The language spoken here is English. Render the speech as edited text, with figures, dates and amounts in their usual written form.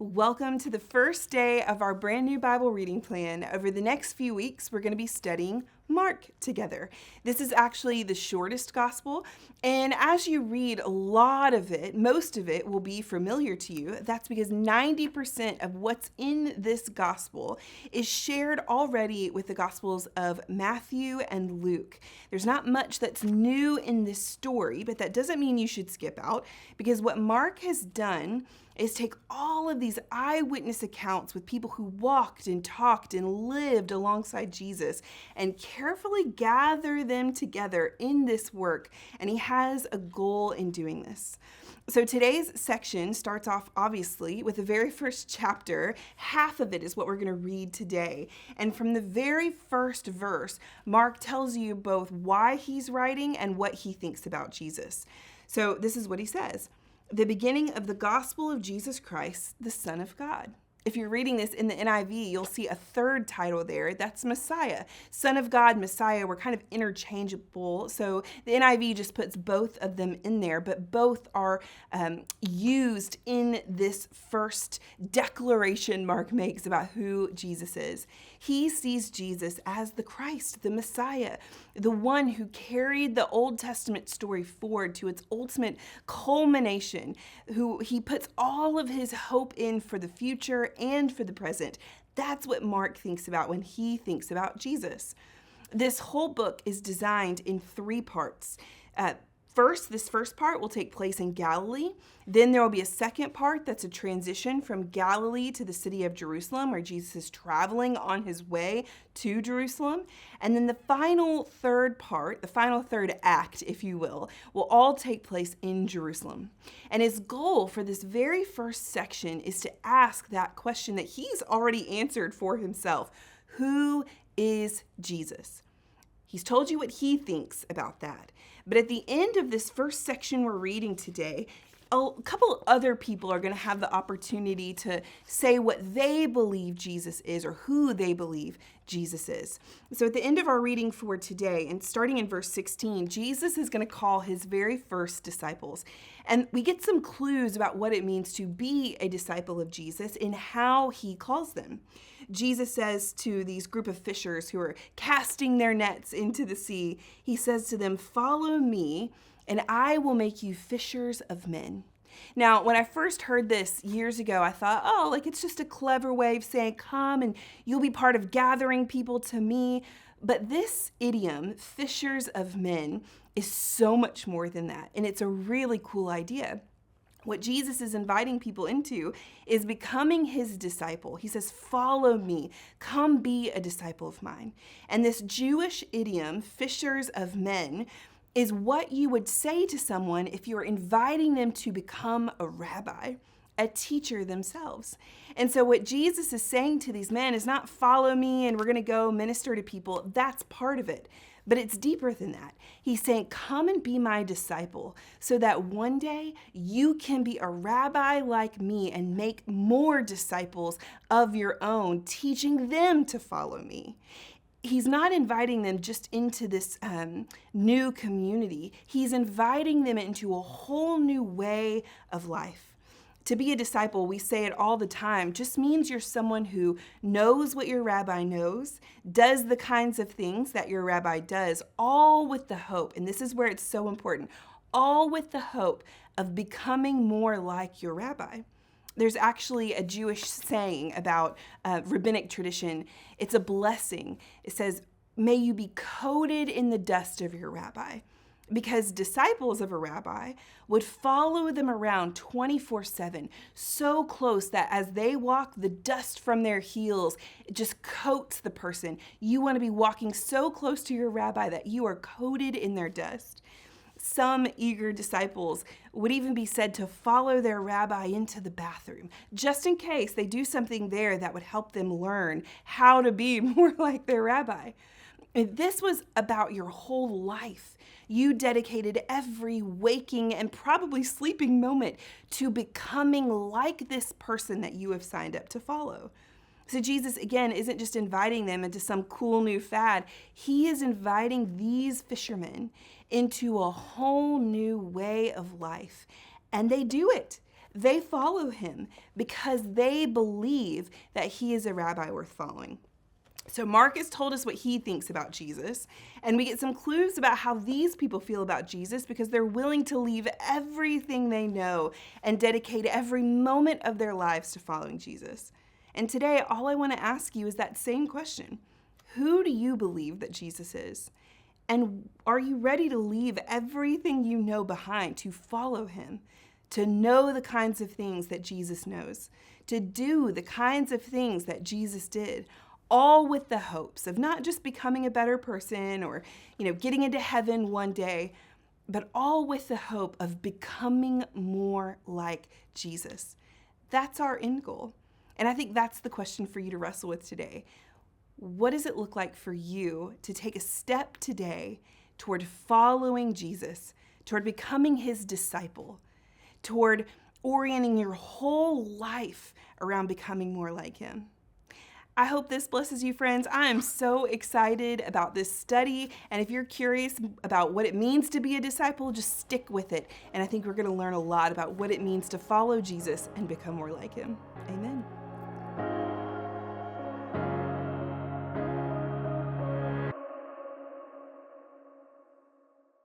Welcome to the first day of our brand new Bible reading plan. Over the next few weeks, we're going to be studying Mark together. This is actually the shortest gospel, and as you read a lot of it, most of it will be familiar to you. That's because 90% of what's in this gospel is shared already with the gospels of Matthew and Luke. There's not much that's new in this story, but that doesn't mean you should skip out, because what Mark has done is take all of these eyewitness accounts with people who walked and talked and lived alongside Jesus and carefully gather them together in this work. And he has a goal in doing this. So today's section starts off, obviously, with the very first chapter. Half of it is what we're going to read today. And from the very first verse, Mark tells you both why he's writing and what he thinks about Jesus. So this is what he says. The beginning of the gospel of Jesus Christ, the Son of God. If you're reading this in the NIV, you'll see a third title there. That's Messiah. Son of God, Messiah were kind of interchangeable. So the NIV just puts both of them in there, but both are used in this first declaration Mark makes about who Jesus is. He sees Jesus as the Christ, the Messiah, the one who carried the Old Testament story forward to its ultimate culmination, who he puts all of his hope in for the future and for the present. That's what Mark thinks about when he thinks about Jesus. This whole book is designed in three parts. This first part will take place in Galilee. Then there will be a second part that's a transition from Galilee to the city of Jerusalem, where Jesus is traveling on his way to Jerusalem. And then the final third part, the final third act, if you will all take place in Jerusalem. And his goal for this very first section is to ask that question that he's already answered for himself. Who is Jesus? He's told you what he thinks about that. But at the end of this first section we're reading today, a couple other people are going to have the opportunity to say what they believe Jesus is or who they believe Jesus is. So at the end of our reading for today, and starting in verse 16, Jesus is going to call his very first disciples. And we get some clues about what it means to be a disciple of Jesus in how he calls them. Jesus says to these group of fishers who are casting their nets into the sea, he says to them, "Follow me, and I will make you fishers of men." Now, when I first heard this years ago, I thought, it's just a clever way of saying, come and you'll be part of gathering people to me. But this idiom, fishers of men, is so much more than that. And it's a really cool idea. What Jesus is inviting people into is becoming his disciple. He says, follow me, come be a disciple of mine. And this Jewish idiom, fishers of men, is what you would say to someone if you were inviting them to become a rabbi, a teacher themselves. And so what Jesus is saying to these men is not follow me and we're going to go minister to people. That's part of it. But it's deeper than that. He's saying, come and be my disciple so that one day you can be a rabbi like me and make more disciples of your own, teaching them to follow me. He's not inviting them just into this new community. He's inviting them into a whole new way of life. To be a disciple, we say it all the time, just means you're someone who knows what your rabbi knows, does the kinds of things that your rabbi does, all with the hope, and this is where it's so important, all with the hope of becoming more like your rabbi. There's actually a Jewish saying about rabbinic tradition. It's a blessing. It says, may you be coated in the dust of your rabbi. Because disciples of a rabbi would follow them around 24/7, so close that as they walk, the dust from their heels, it just coats the person. You want to be walking so close to your rabbi that you are coated in their dust. Some eager disciples would even be said to follow their rabbi into the bathroom, just in case they do something there that would help them learn how to be more like their rabbi. And this was about your whole life. You dedicated every waking and probably sleeping moment to becoming like this person that you have signed up to follow. So Jesus, again, isn't just inviting them into some cool new fad. He is inviting these fishermen into a whole new way of life. And they do it. They follow him because they believe that he is a rabbi worth following. So Mark has told us what he thinks about Jesus, and we get some clues about how these people feel about Jesus because they're willing to leave everything they know and dedicate every moment of their lives to following Jesus. And today, all I want to ask you is that same question. Who do you believe that Jesus is? And are you ready to leave everything you know behind to follow him, to know the kinds of things that Jesus knows, to do the kinds of things that Jesus did, all with the hopes of not just becoming a better person or, getting into heaven one day, but all with the hope of becoming more like Jesus? That's our end goal. And I think that's the question for you to wrestle with today. What does it look like for you to take a step today toward following Jesus, toward becoming his disciple, toward orienting your whole life around becoming more like him? I hope this blesses you, friends. I am so excited about this study. And if you're curious about what it means to be a disciple, just stick with it. And I think we're going to learn a lot about what it means to follow Jesus and become more like him. Amen.